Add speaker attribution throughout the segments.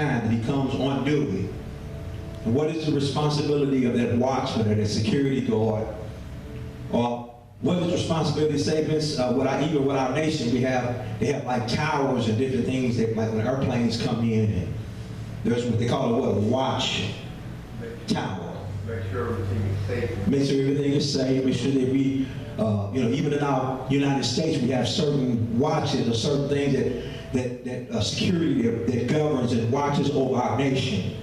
Speaker 1: time that he comes on duty. And what is the responsibility of that watchman or that security guard? Or what is the responsibility statements? Even with our nation, they have like towers and different things that, like when airplanes come in, and there's what they call it, a watch tower.
Speaker 2: Make sure everything is safe.
Speaker 1: Make sure everything is safe. Make sure that we, even in our United States, we have certain watches or certain things that security that governs and watches over our nation.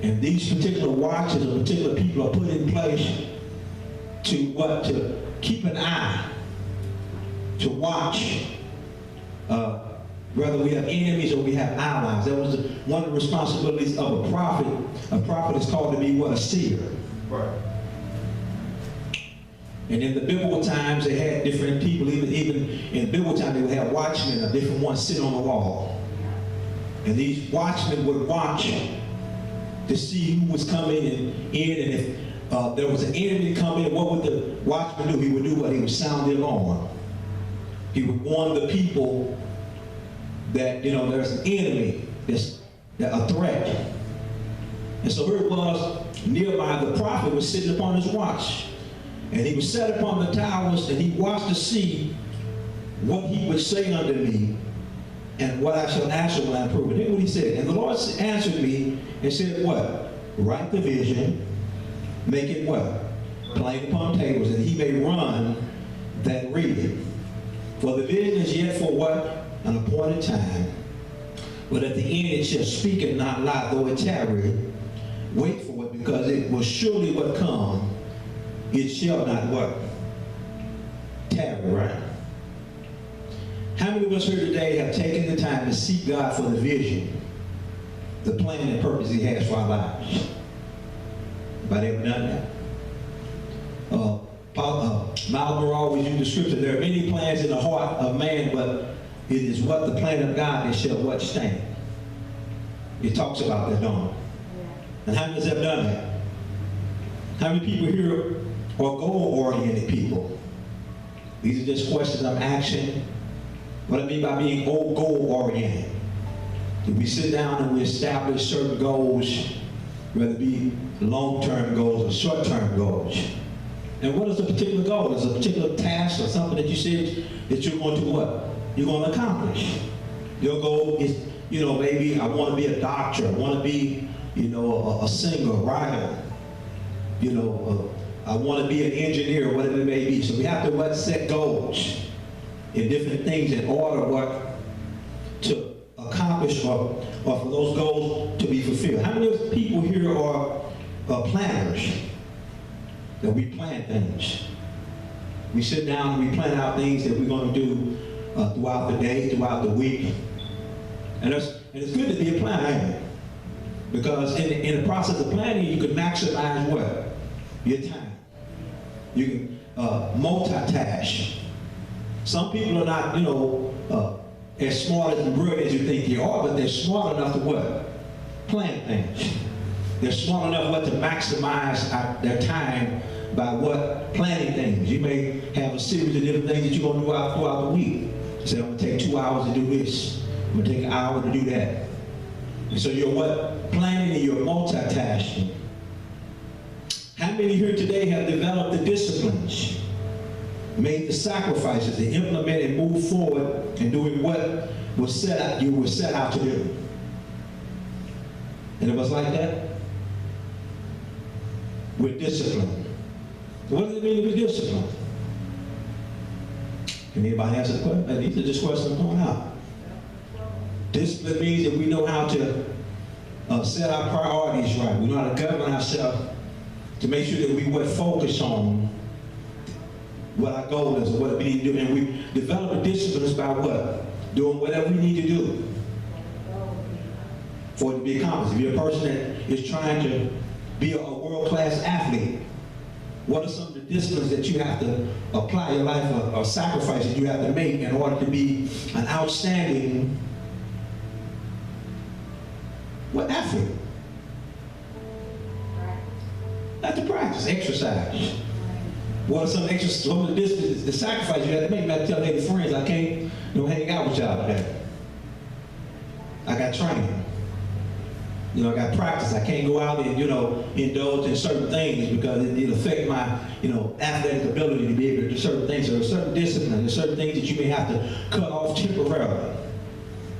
Speaker 1: And these particular watches or particular people are put in place to keep an eye, to watch, whether we have enemies or we have allies. That was one of the responsibilities of a prophet. A prophet is called to be what? A seer.
Speaker 2: Right.
Speaker 1: And in the biblical times, they had different people. Even in biblical times, they would have watchmen, a different one sitting on the wall. And these watchmen would watch to see who was coming in, and if there was an enemy coming, what would the watchman do? He would do what? He would sound the alarm. He would warn the people that, there's an enemy, there's a threat. And so here it was, Nehemiah the prophet was sitting upon his watch. And he was set upon the towers, and he watched to see what he would say unto me, and what I shall answer when I prove it. Here's what he said. And the Lord answered me and said, what? Write the vision, make it what? Plain upon tables, that he may run that read it. For the vision is yet for what? An appointed time. But at the end it shall speak and not lie, though it tarry. Wait for it, because it will surely what come. It shall not what? Tarry, right? How many of us here today have taken the time to seek God for the vision, the plan and purpose he has for our lives? Anybody ever done that? Miles Moore always used the scripture, there are many plans in the heart of man, but it is what the plan of God that shall what stand. It talks about that, don't it? And how many of us have done that? How many people here are goal-oriented people? These are just questions I'm asking. What I mean by being goal-oriented. We sit down and we establish certain goals, whether it be long-term goals or short-term goals. And what is a particular goal? Is a particular task or something that you said that you're going to what? You're going to accomplish. Your goal is, maybe I want to be a doctor. I want to be, a singer, a writer. I want to be an engineer, whatever it may be. So we have to set goals in different things in order to accomplish or for those goals to be fulfilled. How many of the people here are planners? That we plan things. We sit down and we plan out things that we're going to do throughout the day, throughout the week. And it's good to be a planner, ain't it? Because in the process of planning, you can maximize what? Your time. You can multitask. Some people are not, as smart and brilliant as you think they are, but they're smart enough to what? Plan things. They're smart enough what to maximize their time by what? Planning things. You may have a series of different things that you're going to do throughout the week. You say, I'm going to take 2 hours to do this. I'm going to take an hour to do that. And so you're what? Planning and you're multitasking. How many here today have developed the disciplines, made the sacrifices to implement and move forward in doing what you were set out to do? And it was like that? With discipline. What does it mean to be disciplined? Can anybody answer the question? These are just questions I'm throwing out. Discipline means that we know how to set our priorities right. We know how to govern ourselves to make sure that we focus on what our goal is or what we need to do. And we develop the disciplines by what? Doing whatever we need to do for it to be accomplished. If you're a person that is trying to be a world-class athlete, what are some of the disciplines that you have to apply in your life or sacrifices you have to make in order to be an outstanding athlete? Not to practice, exercise. What are some of the disciplines, the sacrifices you have to make? You have to tell their friends, I can't hang out with y'all today. I got training. You know, I got practice. I can't go out and, you know, indulge in certain things because it'll affect my, you know, athletic ability to be able to do certain things. There are certain disciplines, there's certain things that you may have to cut off temporarily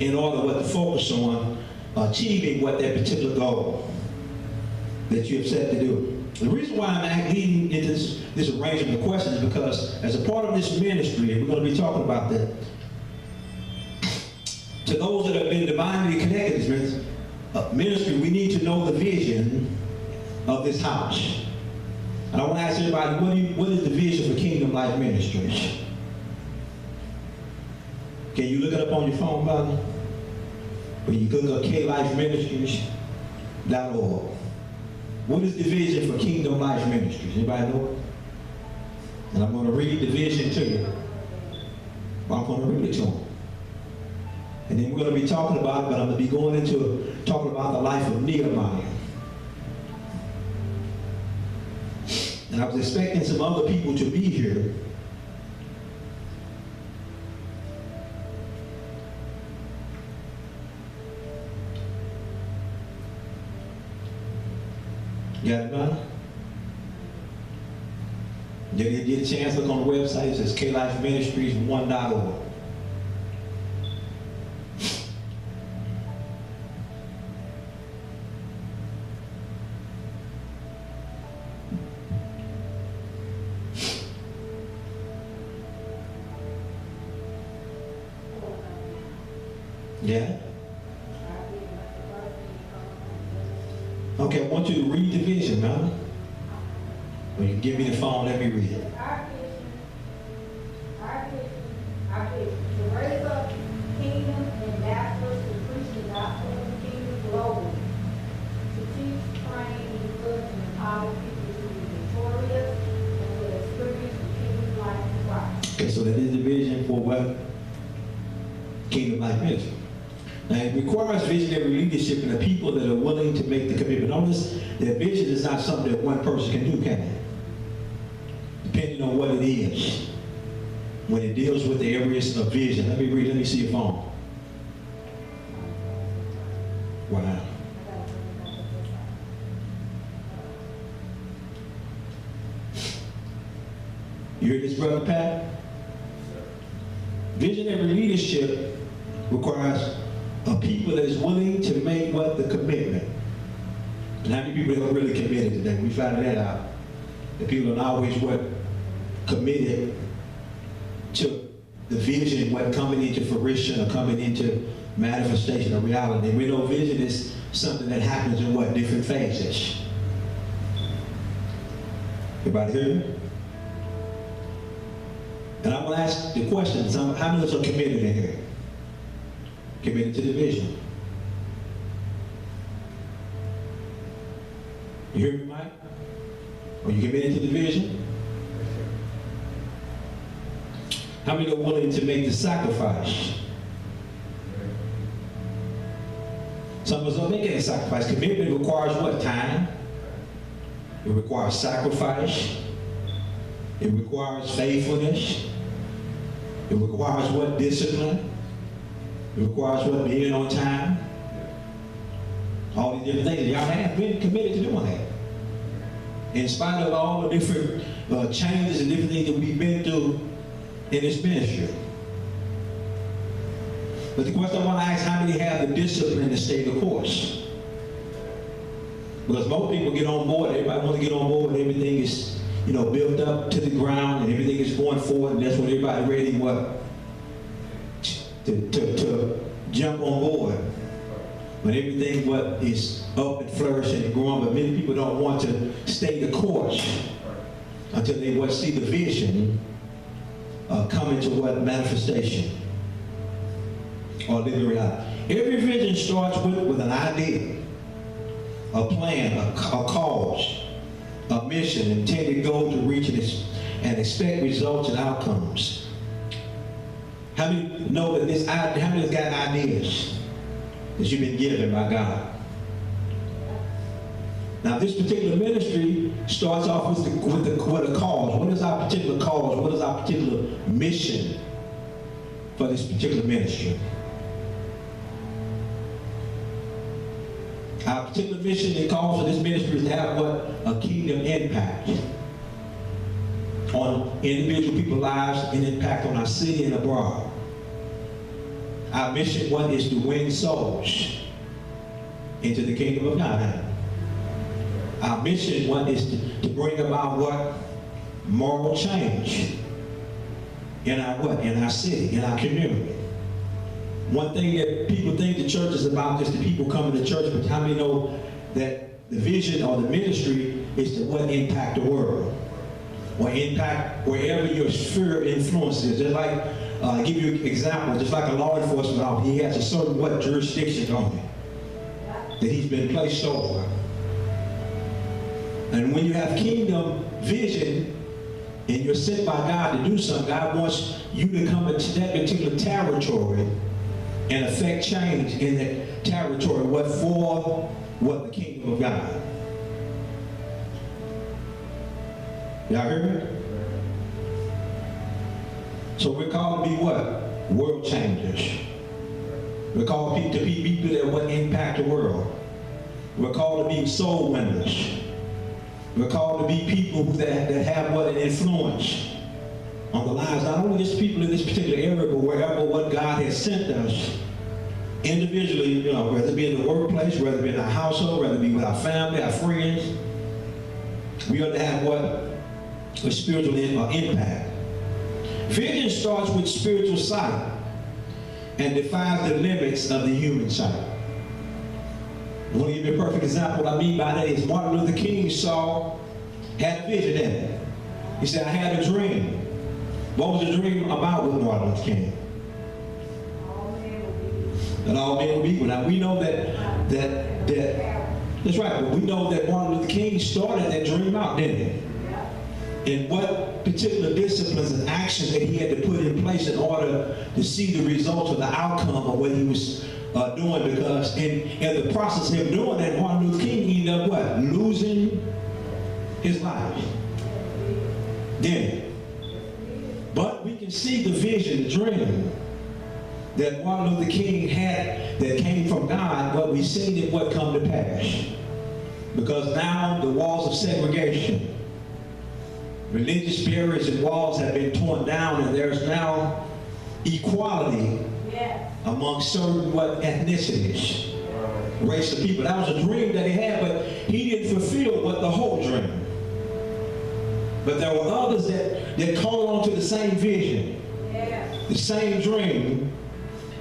Speaker 1: in order to focus on achieving what that particular goal that you have set to do. The reason why I'm leading into this arrangement of questions is because as a part of this ministry, and we're going to be talking about that, to those that have been divinely connected to this ministry, we need to know the vision of this house. And I want to ask everybody, what is the vision for Kingdom Life Ministries? Can you look it up on your phone, brother? When you look up klifeministries.org. What is the vision for Kingdom Life Ministries? Anybody know it? And I'm going to read the vision to you. I'm going to read it to them. And then we're going to be talking about it, but I'm going to be going into talking about the life of Nehemiah. And I was expecting some other people to be here. You got it, man? Did you get a chance to look on the website? It says klifeministries1.org. Yeah? Okay, I want you to read the vision, man. Or you can give me the phone, let me read it.
Speaker 3: Our vision, to raise up kingdom ambassadors to preach the gospel of the kingdom globally, to teach, train, equip, and empower people to be victorious and to experience the kingdom life in Christ.
Speaker 1: Okay, so that is the vision for what? Kingdom Life Ministry. Now, it requires visionary leadership and the people that are willing to make the commitment. Notice that vision is not something that one person can do, can it? Depending on what it is. When it deals with the areas of vision. Let me see your phone. Wow. You hear this, Brother Pat? Visionary leadership requires a people that is willing to make what? The commitment. And how many people are really committed today? We found that out. The people are not always what? Committed to the vision, what coming into fruition or coming into manifestation of reality. And we know vision is something that happens in what? Different phases. Everybody hear me? And I'm going to ask the question, how many of us are committed in here? Committed to the vision. You hear me, Mike? Are you committed to the vision? How many are willing to make the sacrifice? Some of us are making a sacrifice. Commitment requires what? Time. It requires sacrifice. It requires faithfulness. It requires what? Discipline. It requires what? Being on time. All these different things. Y'all have been committed to doing that. In spite of all the different changes and different things that we've been through in this ministry. But the question I want to ask, how many have the discipline to stay the course? Because most people get on board, everybody wants to get on board, and everything is, you know, built up to the ground, and everything is going forward, and that's when everybody ready what? To jump on board. When everything what is up and flourishing and growing, but many people don't want to stay the course until they what? See the vision come into what? Manifestation. Or living reality. Every vision starts with an idea, a plan, a cause, a mission, intended goal to reach and expect results and outcomes. How many know that how many has got ideas that you've been given by God? Now, this particular ministry starts off with a cause. What is our particular cause? What is our particular mission for this particular ministry? Our particular mission and cause of this ministry is to have what? A kingdom impact on individual people's lives and impact on our city and abroad. Our mission, what, is to win souls into the kingdom of God. Our mission, what, is to bring about what? Moral change in our what? In our city, in our community. One thing that people think the church is about is the people coming to church, but how many know that the vision or the ministry is to what? Impact the world, or impact wherever your sphere of influence is. Just like, I'll give you an example, just like a law enforcement officer, he has a certain what? Jurisdiction on him that he's been placed over. And when you have kingdom vision and you're sent by God to do something, God wants you to come into that particular territory and affect change in that territory. What for? What? The kingdom of God. Y'all hear me? So we're called to be what? World changers. We're called to be people that what? Impact the world. We're called to be soul winners. We're called to be people that have what? An influence on the lives, not only just people in this particular area, but wherever what God has sent us individually, whether it be in the workplace, whether it be in our household, whether it be with our family, our friends. We ought to have what? A spiritual impact. Vision starts with spiritual sight and defies the limits of the human sight. I want to give you a perfect example. What I mean by that is Martin Luther King had a vision in it. He said, I had a dream. What was the dream about with Martin Luther King? That all men will be equal. Now we know that's right, but we know that Martin Luther King started that dream out, didn't he? And what particular disciplines and actions that he had to put in place in order to see the results of the outcome of what he was doing, because in the process of him doing that, Martin Luther King ended up what? Losing his life. Then, but we can see the vision, the dream that Martin Luther King had that came from God, but we seen it what come to pass. Because now the walls of segregation, religious barriers and walls have been torn down, and there's now equality among certain what? Ethnicities, race of people. That was a dream that he had, but he didn't fulfill what the whole dream. But there were others that called on to the same vision, the same dream.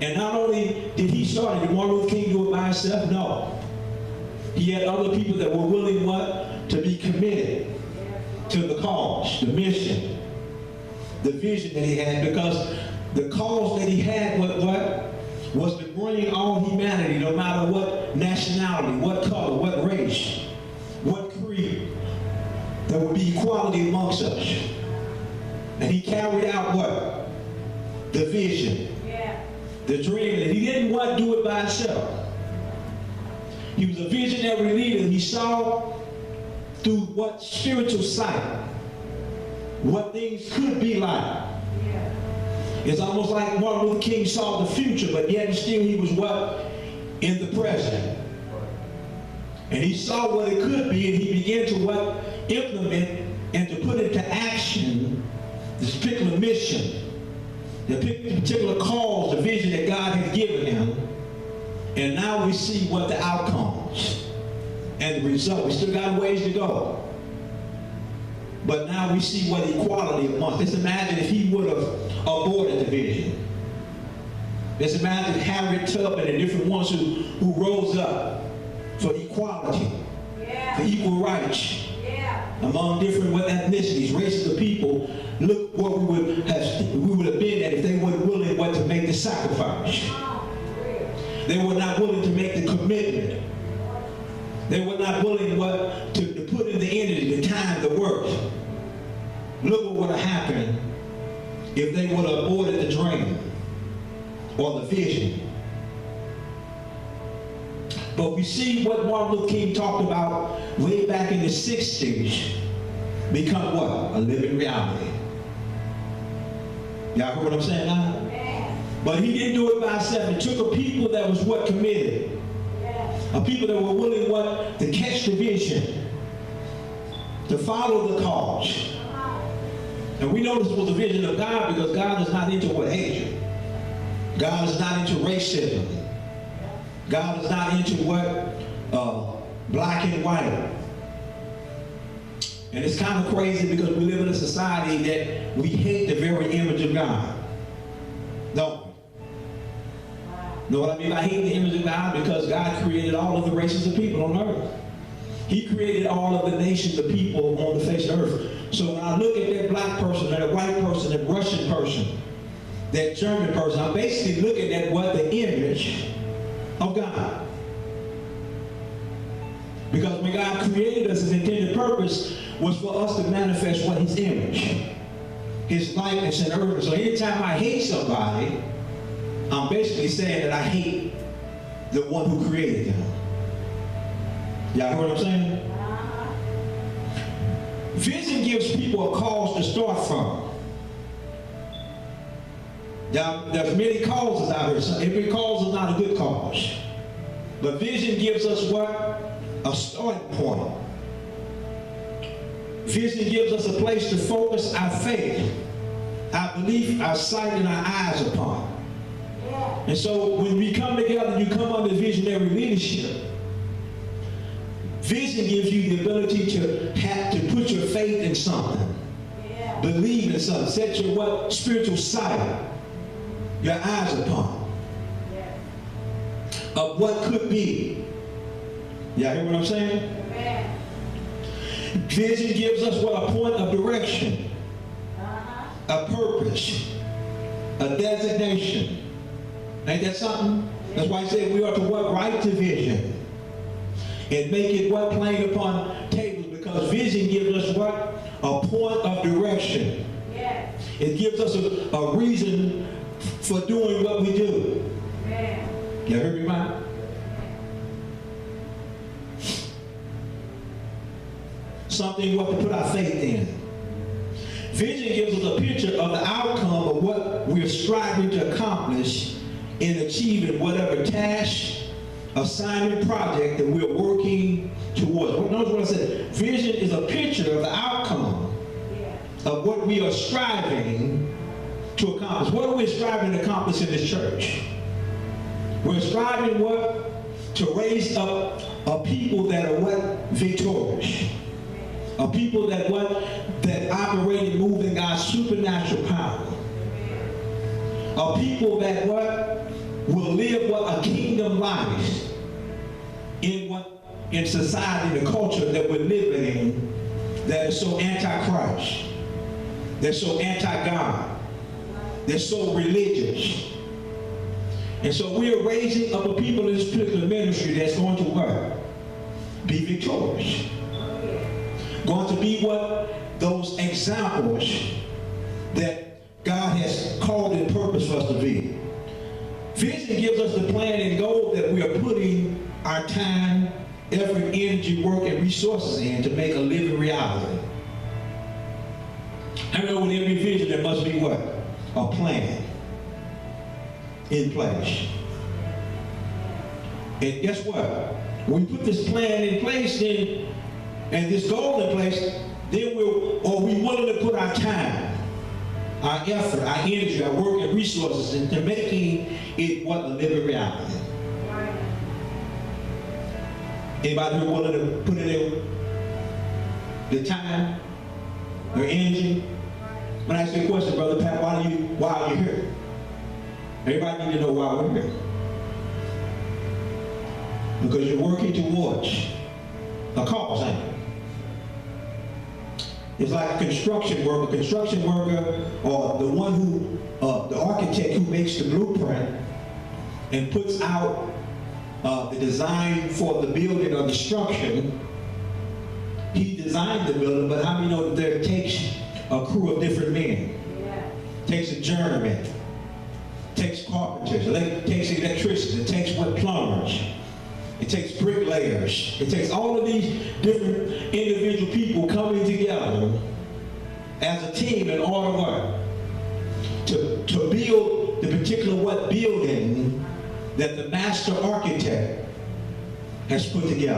Speaker 1: And not only did he start it, did Martin Luther King do it by himself? No. He had other people that were willing what? To be committed to the cause, the mission, the vision that he had, because the cause that he had was to bring all humanity, no matter what nationality, what color, what race, what creed, there would be equality amongst us. And he carried out what? The vision. The dream. And he didn't want to do it by himself. He was a visionary leader. He saw through what? Spiritual sight, what things could be like. It's almost like Martin Luther King saw the future, but yet still he was what? In the present. And he saw what it could be, and he began to what? Implement and to put into action this particular mission, the particular cause, the vision that God had given him. And now we see what the outcomes and the result. We still got ways to go. But now we see what equality amongst. Let's imagine if he would have aborted the vision. Let's imagine Harriet Tubman and different ones who rose up for equality, for equal rights among different ethnicities, races of people. Look what we would have been at if they weren't willing to make the sacrifice. They were not willing to make the commitment. They were not willing to put in the energy, the time, the work. Look what would have happened if they would have aborted the dream or the vision. But we see what Martin Luther King talked about way back in the 60s become what? A living reality. Y'all heard what I'm saying now? But he didn't do it by himself. It took a people that was what? Committed. A people that were willing what? To catch the vision. To follow the cause. And we know this was the vision of God because God is not into what? Hatred. God is not into racism. God is not into what? Black and white. And it's kind of crazy because we live in a society that we hate the very image of God. Don't we? Know what I mean? I hate the image of God because God created all of the races of people on earth. He created all of the nations of people on the face of earth. So when I look at that black person, that white person, that Russian person, that German person, I'm basically looking at what? The image of God. Because when God created us, his intended purpose was for us to manifest what? His image. His likeness and earth. So anytime I hate somebody, I'm basically saying that I hate the one who created them. Y'all hear what I'm saying? Vision gives people a cause to start from. Now, there's many causes out here. So every cause is not a good cause. But vision gives us what? A starting point. Vision gives us a place to focus our faith, our belief, our sight, and our eyes upon. And so when we come together, you come under visionary leadership. Vision gives you the ability to put your faith in something. Believe in something. Set your what? Spiritual sight. Your eyes upon. Of what could be. Y'all hear what I'm saying? Amen. Vision gives us what? A point of direction. A purpose. A designation. Ain't that something? That's why I said we are to what? Write the vision. And make it what? Plain upon tables. Because vision gives us what? A point of direction. Yes. It gives us a reason for doing what we do. Amen. You heard me, man? Something what to put our faith in. Vision gives us a picture of the outcome of what we're striving to accomplish in achieving whatever task, assignment, project that we're working towards. Notice what I said. Vision is a picture of the outcome of what we are striving to accomplish. What are we striving to accomplish in this church? We're striving what? To raise up a people that are what? Victorious. A people that what? That operate and move in God's supernatural power. A people that what? Will live what? A kingdom life in what? In society, the culture that we're living in that is so anti-Christ. They're so anti-God. They're so religious. And so we're raising up a people in this particular ministry that's going to what? Be victorious. Going to be what? Those examples that God has called and purposed for us to be. Vision gives us the plan and goal that we are putting our time, effort, energy, work, and resources in to make a living reality. I know with every vision there must be what? A plan in place. And guess what? When we put this plan in place then, and this goal in place, then we're willing to put our time, our effort, our energy, our work, and resources into making it what? A living reality. Anybody who willing to put in the time, their energy? When I ask you a question, Brother Pat, why are you here? Everybody need to know why we're here. Because you're working towards a cause, ain't it? It's like a construction worker. Or the one who, the architect who makes the blueprint and puts out the design for the building or the structure. He designed the building, but how many know that it takes a crew of different men? Takes a journeyman, takes carpenters, it takes electricians, it takes what? Plumbers. It takes bricklayers. It takes all of these different individual people coming together as a team in order what? To build the particular what building that the master architect has put together.